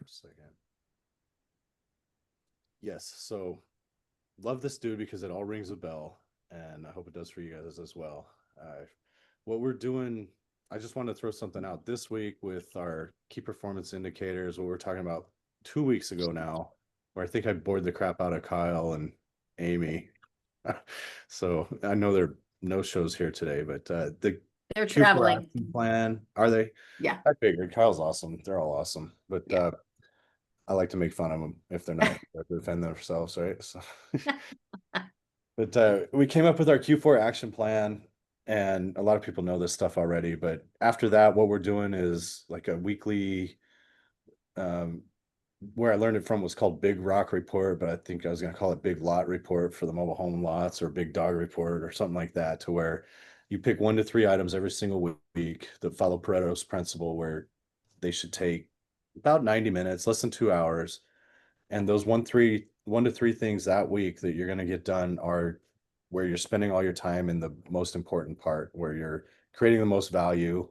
second. Yes, so love this dude because it all rings a bell, and I hope it does for you guys as well. What we're doing, I just want to throw something out this week with our key performance indicators. What we were talking about 2 weeks ago now, where I think I bored the crap out of Kyle and Amy. So I know there are no shows here today, but They're Q4 traveling. action plan, are they? Yeah. I figured Kyle's awesome. They're all awesome, but Yeah. I like to make fun of them if they're not. They have to defend themselves, right? So, but we came up with our Q4 action plan, and a lot of people know this stuff already. But after that, what we're doing is like a weekly. Um, where I learned it from was called Big Rock Report, but I think I was going to call it Big Lot Report for the mobile home lots, or Big Dog Report or something like that, to where you pick 1 to 3 items every single week that follow Pareto's principle, where they should take about 90 minutes, less than 2 hours. And those 1 to 3 things that week that you're going to get done are where you're spending all your time in the most important part, where you're creating the most value.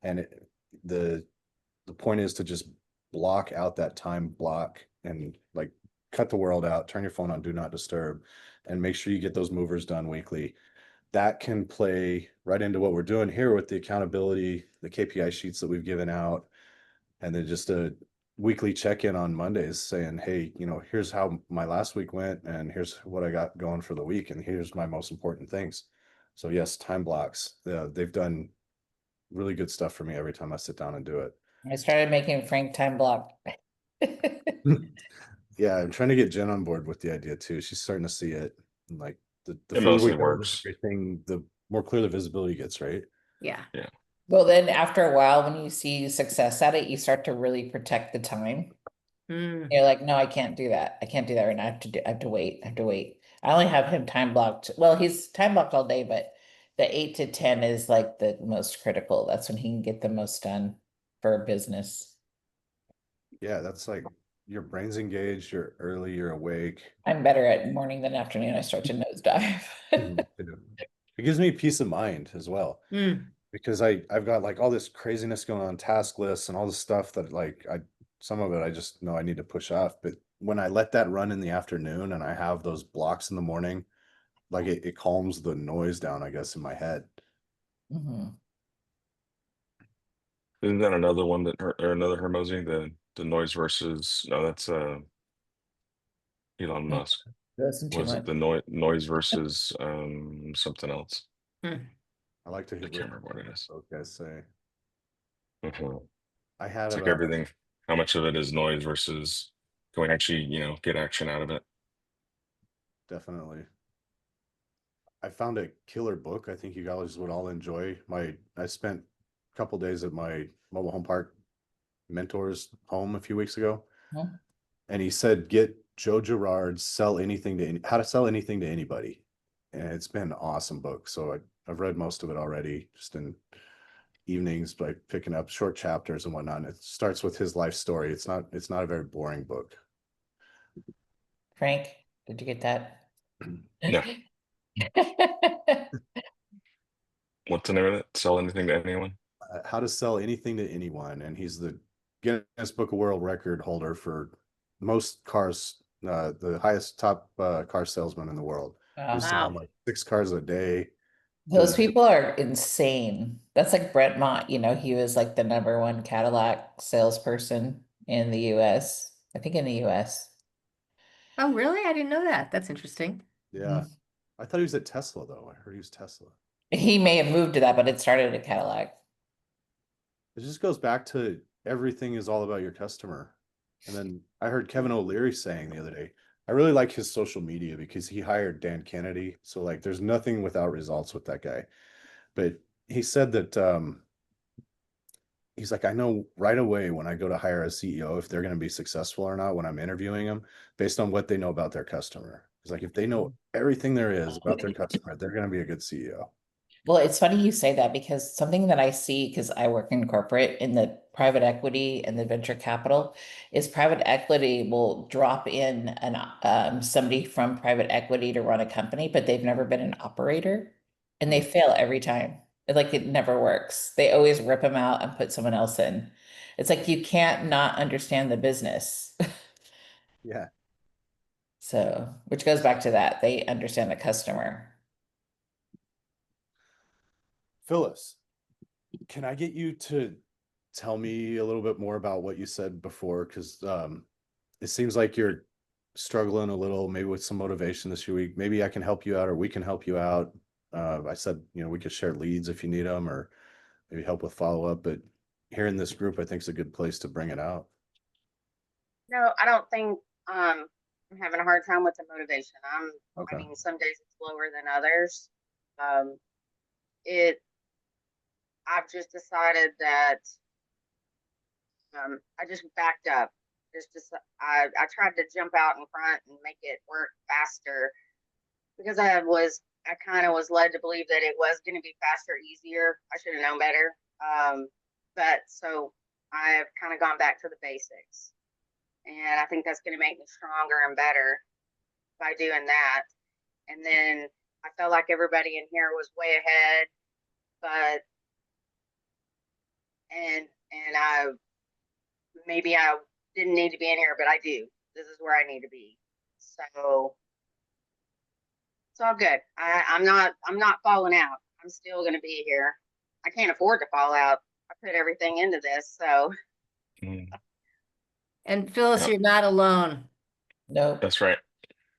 And the point is to just block out that time block and like cut the world out, turn your phone on do not disturb, and make sure you get those movers done weekly. That can play right into what we're doing here with the accountability, the KPI sheets that we've given out, and then just a weekly check-in on Mondays saying, hey, here's how my last week went, and here's what I got going for the week, and here's my most important things. So yes, time blocks. They've done really good stuff for me every time I sit down and do it. I started making Frank time block. Yeah, I'm trying to get Jen on board with the idea too. She's starting to see it. And like the It further mostly we go with works. everything, the more clear the visibility gets, right? Yeah. Well, then after a while, when you see success at it, you start to really protect the time. Mm. You're like, no, I can't do that. I can't do that right now. I have to wait. I have to wait. I only have him time blocked. Well, he's time blocked all day, but the 8 to 10 is like the most critical. That's when he can get the most done for a business. Yeah, that's like your brain's engaged, you're early, you're awake. I'm better at morning than afternoon. I start to nosedive. It gives me peace of mind as well. Mm. Because I've got like all this craziness going on, task lists and all this stuff that like some of it I just know I need to push off. But when I let that run in the afternoon and I have those blocks in the morning, like it calms the noise down, I guess, in my head. Mhm. Isn't that another one that or another Hermosi, the noise versus no, that's Elon Musk. Listen too Was it much. the noise versus something else? Mm. I like to I hear can't remember what it is. those guys say. Mhm. I had It's it like everything, how much of it is noise versus can we actually, get action out of it? definitely. I found a killer book. I think you guys would all enjoy. I spent a couple days at my mobile home park mentor's home a few weeks ago, Mhm. and he said, "Get Joe Girard's How to Sell Anything to Anybody," and it's been an awesome book. So I've read most of it already, just in evenings by picking up short chapters and whatnot. And it starts with his life story. It's not a very boring book. Frank, did you get that? No. What's the name of it? Sell anything to anyone? How to Sell Anything to Anyone, and he's the Guinness Book of World Record holder for most cars, the highest top car salesman in the world. He's selling Wow. like 6 cars a day. Those people are insane. That's like Brett Mott, he was like the #1 Cadillac salesperson in the US. I think in the US. Oh, really? I didn't know that. That's interesting. Yeah, I thought he was at Tesla though. I heard he was Tesla. He may have moved to that, but it started at Cadillac. It just goes back to everything is all about your customer. And then I heard Kevin O'Leary saying the other day, I really like his social media because he hired Dan Kennedy. So like there's nothing without results with that guy. But he said that he's like, I know right away when I go to hire a CEO if they're going to be successful or not when I'm interviewing them based on what they know about their customer. It's like if they know everything there is about their customer, they're going to be a good CEO. Well, it's funny you say that because something that I see, because I work in corporate in the private equity and the venture capital, is private equity will drop in somebody from private equity to run a company, but they've never been an operator and they fail every time. Like it never works. They always rip them out and put someone else in. It's like you can't not understand the business. Yeah. So, which goes back to that. They understand the customer. Phyllis, can I get you to tell me a little bit more about what you said before? Because it seems like you're struggling a little, maybe with some motivation this week. Maybe I can help you out, or we can help you out. I said, we could share leads if you need them, or maybe help with follow up. But here in this group, I think is a good place to bring it out. No, I don't think I'm having a hard time with the motivation. Okay. I mean, some days it's lower than others. Um, it I've just decided that I just backed up. I tried to jump out in front and make it work faster because I kind of was led to believe that it was going to be faster, easier. I should have known better. But so I've kind of gone back to the basics. And I think that's going to make me stronger and better by doing that. And then I felt like everybody in here was way ahead, but maybe I didn't need to be in here, but I do. This is where I need to be. So it's all good. I'm not falling out. I'm still going to be here. I can't afford to fall out. I put everything into this, so. Mm, And Phyllis, Yep. you're not alone. Nope. that's right.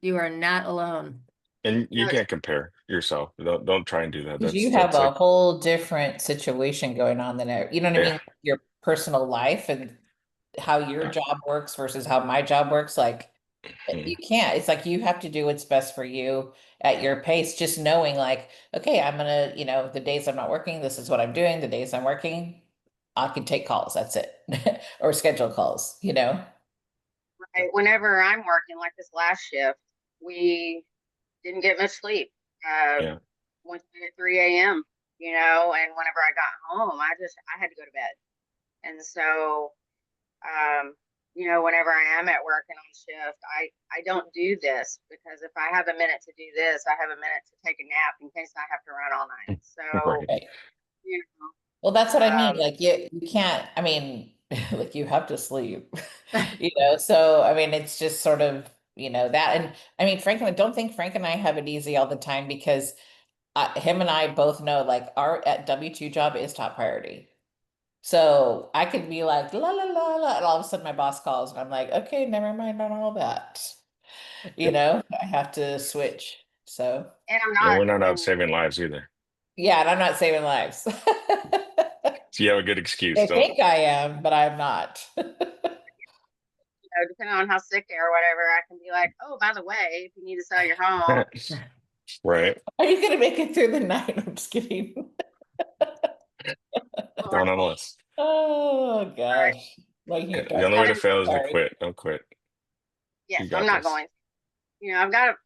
You are not alone. And you No, can't compare yourself. Don't try and do that. Because That's you have that's a like whole different situation going on than you know what I Yeah. mean? Your personal life and how your job works versus how my job works. Like you can't. It's like you have to do what's best for you at your pace. Just knowing, like, okay, I'm gonna, the days I'm not working, this is what I'm doing. The days I'm working, I can take calls. That's it, or schedule calls. right, whenever I'm working, like this last shift, we didn't get much sleep. Yeah. Went to bed at 3 a.m., and whenever I got home, I had to go to bed. And so, whenever I am at work and on shift, I don't do this because if I have a minute to do this, I have a minute to take a nap in case I have to run all night. So, Right. Right. you know, Well, that's what I mean. Um, Like you can't, I mean, like you have to sleep, so I mean, it's just sort of, that. And I mean, Frank, I don't think Frank and I have it easy all the time because him and I both know like our at W2 job is top priority. So I could be like, la, la, la, la, and all of a sudden my boss calls and I'm like, okay, never mind on all that. I have to switch. So and I'm Yeah, not, we're not out and saving lives either. yeah, and I'm not saving lives. So you have a good excuse. I Don't think I am, but I'm not. depending on how sick they are or whatever, I can be like, oh, by the way, if you need to sell your home, right. Are you gonna make it through the night? I'm just kidding. Don't on the list. Oh gosh. Like you The only way to I'm so fail is to sorry. quit. Don't quit. yes, You got I'm not this. going. I've got